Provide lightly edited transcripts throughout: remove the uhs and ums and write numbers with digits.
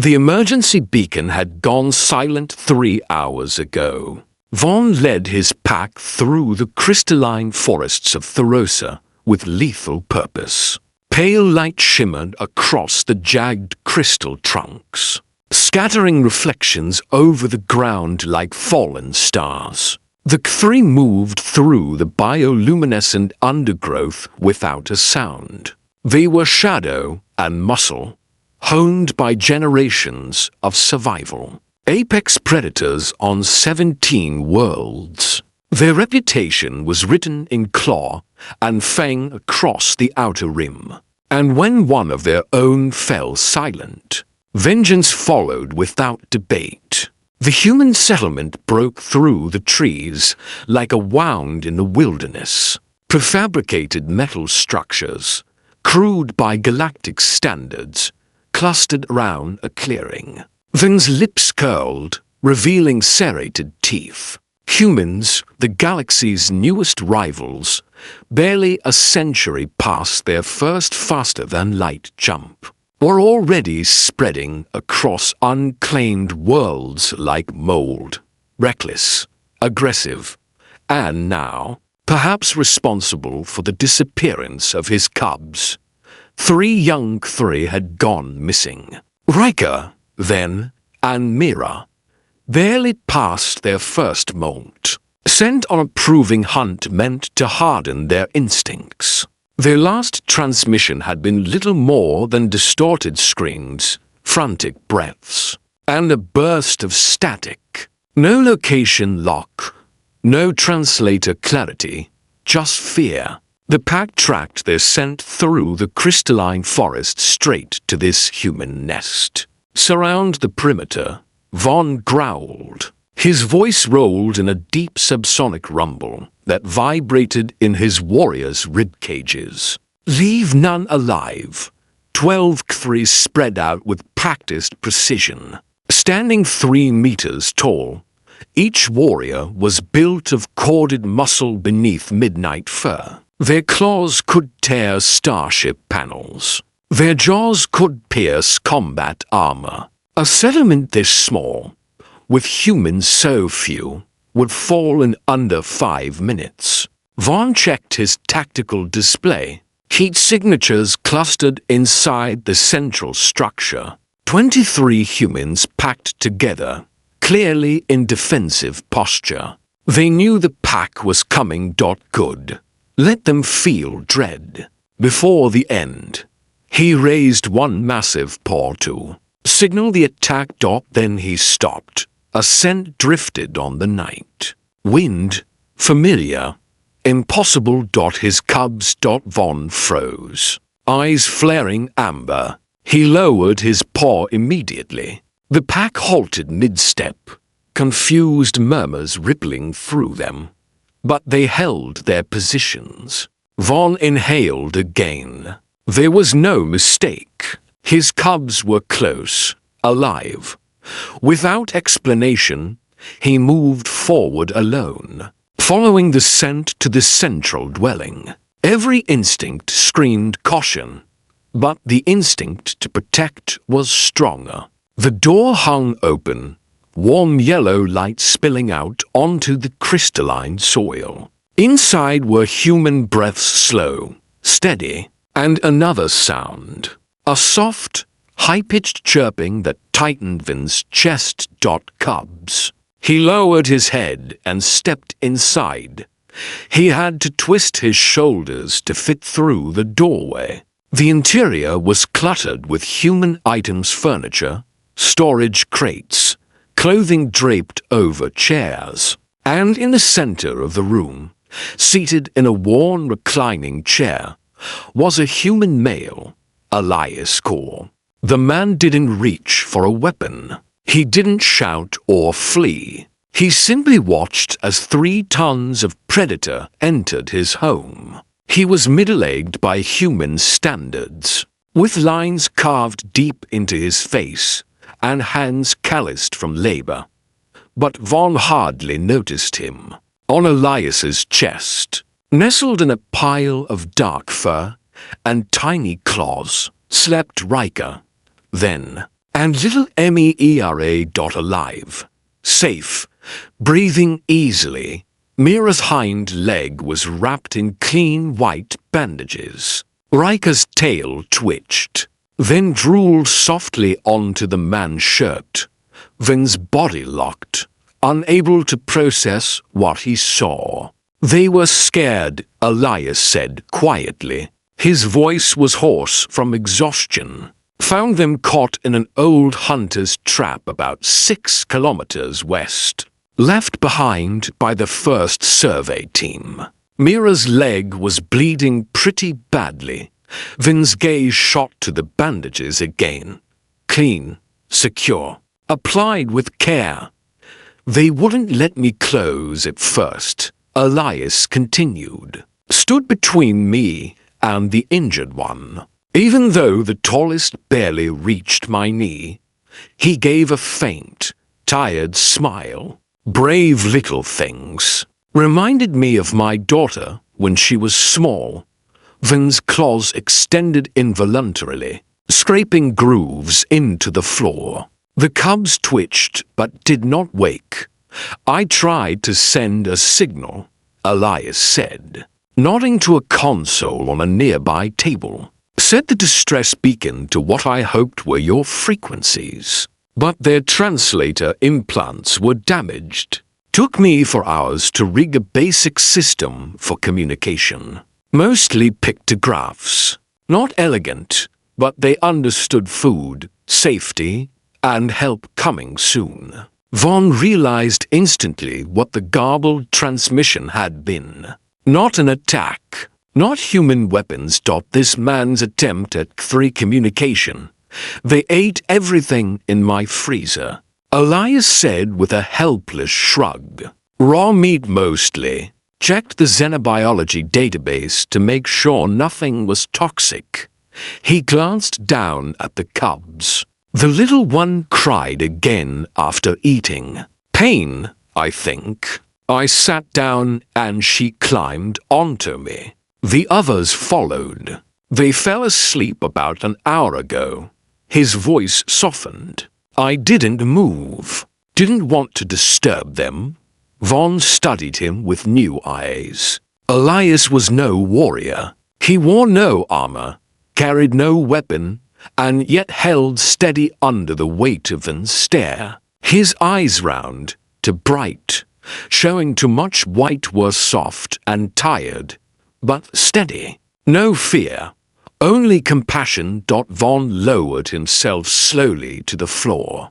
The emergency beacon had gone silent 3 hours ago. Vaughn led his pack through the crystalline forests of Therosa with lethal purpose. Pale light shimmered across the jagged crystal trunks, scattering reflections over the ground like fallen stars. The Kthri moved through the bioluminescent undergrowth without a sound. They were shadow and muscle, honed by generations of survival. Apex predators on 17 worlds. Their reputation was written in claw and fang across the outer rim. And when one of their own fell silent, vengeance followed without debate. The human settlement broke through the trees like a wound in the wilderness. Prefabricated metal structures, crude by Galactic standards, clustered around a clearing. Vin's lips curled, revealing serrated teeth. Humans, the galaxy's newest rivals, barely a century past their first faster-than-light jump, were already spreading across unclaimed worlds like mold, reckless, aggressive, and now, perhaps responsible for the disappearance of his cubs. 3 young Kthri had gone missing. Riker, then, and Mira, barely past their first molt, sent on a proving hunt meant to harden their instincts. Their last transmission had been little more than distorted screams, frantic breaths, and a burst of static. No location lock, no translator clarity, just fear. The pack tracked their scent through the crystalline forest straight to this human nest. Surround the perimeter, Vaughn growled. His voice rolled in a deep subsonic rumble that vibrated in his warriors' rib cages. Leave none alive. 12 Kthri spread out with practiced precision. Standing 3 meters tall, each warrior was built of corded muscle beneath midnight fur. Their claws could tear starship panels. Their jaws could pierce combat armor. A settlement this small, with humans so few, would fall in under 5 minutes. Vaughn checked his tactical display. Heat signatures clustered inside the central structure. 23 humans packed together, clearly in defensive posture. They knew the pack was coming. Good. Let them feel dread. Before the end, he raised one massive paw to signal the attack. Then he stopped. A scent drifted on the night. Wind, familiar, impossible. His cubs. Vaughn froze. Eyes flaring amber. He lowered his paw immediately. The pack halted mid-step, confused murmurs rippling through them. But they held their positions. Vaughn inhaled again. There was no mistake. His cubs were close, alive. Without explanation, he moved forward alone, following the scent to the central dwelling. Every instinct screamed caution, but the instinct to protect was stronger. The door hung open, warm yellow light spilling out onto the crystalline soil. Inside were human breaths, slow, steady, and another sound. A soft, high-pitched chirping that tightened Vin's chest. Cubs. He lowered his head and stepped inside. He had to twist his shoulders to fit through the doorway. The interior was cluttered with human items, furniture, storage crates, clothing draped over chairs. And in the center of the room, seated in a worn reclining chair, was a human male, Elias Core. The man didn't reach for a weapon. He didn't shout or flee. He simply watched as 3 tons of predator entered his home. He was middle-aged by human standards, with lines carved deep into his face and hands calloused from labor. But Vaughn hardly noticed him. On Elias's chest, nestled in a pile of dark fur and tiny claws, slept Riker. Then, And little Mera. Safe, breathing easily. Mira's hind leg was wrapped in clean white bandages. Rika's tail twitched, then drooled softly onto the man's shirt. Vin's body locked, unable to process what he saw. They were scared, Elias said quietly. His voice was hoarse from exhaustion. Found them caught in an old hunter's trap about 6 kilometers west. Left behind by the first survey team. Mira's leg was bleeding pretty badly. Vin's gaze shot to the bandages again. Clean, secure, applied with care. They wouldn't let me close at first, Elias continued. Stood between me and the injured one. Even though the tallest barely reached my knee, he gave a faint, tired smile. Brave little things. Reminded me of my daughter when she was small. Vin's claws extended involuntarily, scraping grooves into the floor. The cubs twitched but did not wake. I tried to send a signal, Elias said, nodding to a console on a nearby table. Set the distress beacon to what I hoped were your frequencies. But their translator implants were damaged. Took me for hours to rig a basic system for communication. Mostly pictographs. Not elegant, but they understood food, safety, and help coming soon. Vaughn realized instantly what the garbled transmission had been. Not an attack. Not human weapons stopped this man's attempt at Kthri communication. They ate everything in my freezer, Elias said with a helpless shrug. Raw meat mostly. Checked the xenobiology database to make sure nothing was toxic. He glanced down at the cubs. The little one cried again after eating. Pain, I think. I sat down and she climbed onto me. The others followed. They fell asleep about an hour ago. His voice softened. I didn't move. Didn't want to disturb them. Vaughn studied him with new eyes. Elias was no warrior. He wore no armor, carried no weapon, and yet held steady under the weight of Vin's stare. His eyes round to bright, showing too much white were soft and tired, but steady. No fear. Only compassion. Vaughn lowered himself slowly to the floor.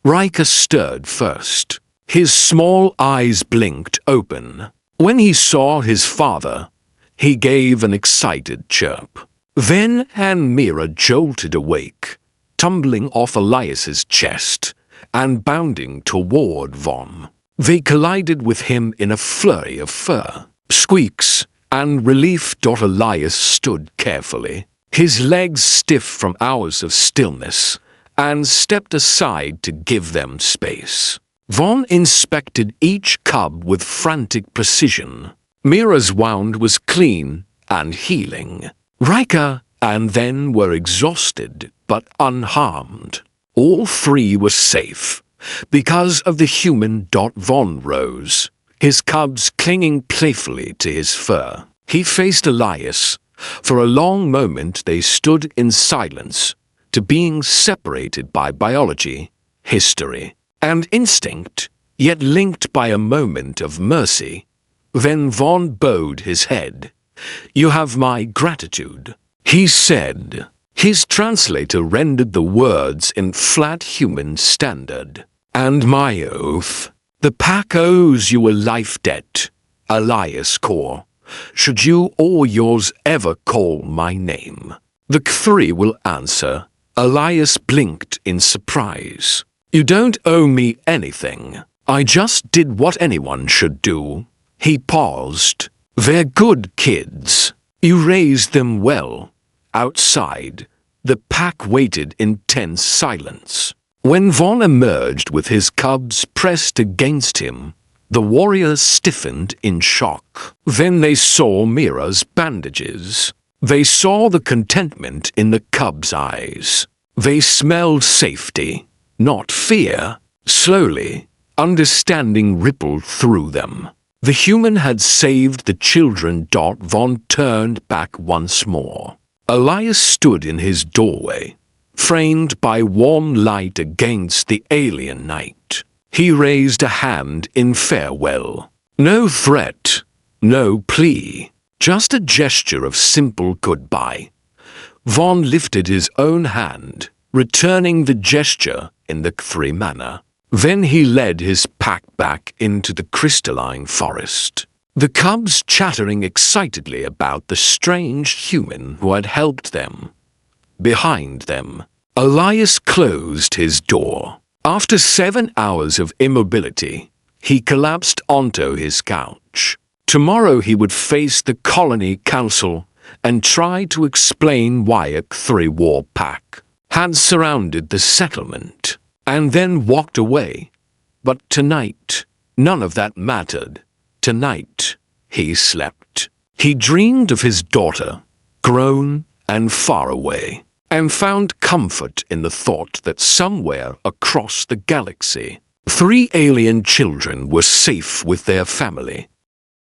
Riker stirred first. His small eyes blinked open. When he saw his father, he gave an excited chirp. Then Mira jolted awake, tumbling off Elias's chest and bounding toward Vaughn. They collided with him in a flurry of fur, squeaks, and relief. Elias stood carefully, his legs stiff from hours of stillness, and stepped aside to give them space. Vaughn inspected each cub with frantic precision. Mira's wound was clean and healing. Riker and then were exhausted but unharmed. All three were safe because of the human. Vaughn rose, his cubs clinging playfully to his fur. He faced Elias. For a long moment they stood in silence, to being separated by biology, history, and instinct, yet linked by a moment of mercy. Then Vaughn bowed his head. You have my gratitude, he said. His translator rendered the words in flat human standard. And my oath. The pack owes you a life debt, Elias Core. Should you or yours ever call my name, the Kthri will answer. Elias blinked in surprise. You don't owe me anything. I just did what anyone should do. He paused. They're good kids. You raised them well. Outside, the pack waited in tense silence. When Vaughn emerged with his cubs pressed against him, the warriors stiffened in shock. Then they saw Mira's bandages. They saw the contentment in the cubs' eyes. They smelled safety, not fear. Slowly, understanding rippled through them. The human had saved the children. Von turned back once more. Elias stood in his doorway, framed by warm light against the alien night. He raised a hand in farewell. No threat, no plea, just a gesture of simple goodbye. Von lifted his own hand, returning the gesture in the Kthri manner. Then he led his pack back into the crystalline forest. The cubs chattering excitedly about the strange human who had helped them. Behind them, Elias closed his door. After 7 hours of immobility, he collapsed onto his couch. Tomorrow he would face the colony council and try to explain why a Kthri war pack had surrounded the settlement, and then walked away. But tonight, none of that mattered. Tonight, he slept. He dreamed of his daughter, grown and far away, and found comfort in the thought that somewhere across the galaxy, 3 alien children were safe with their family.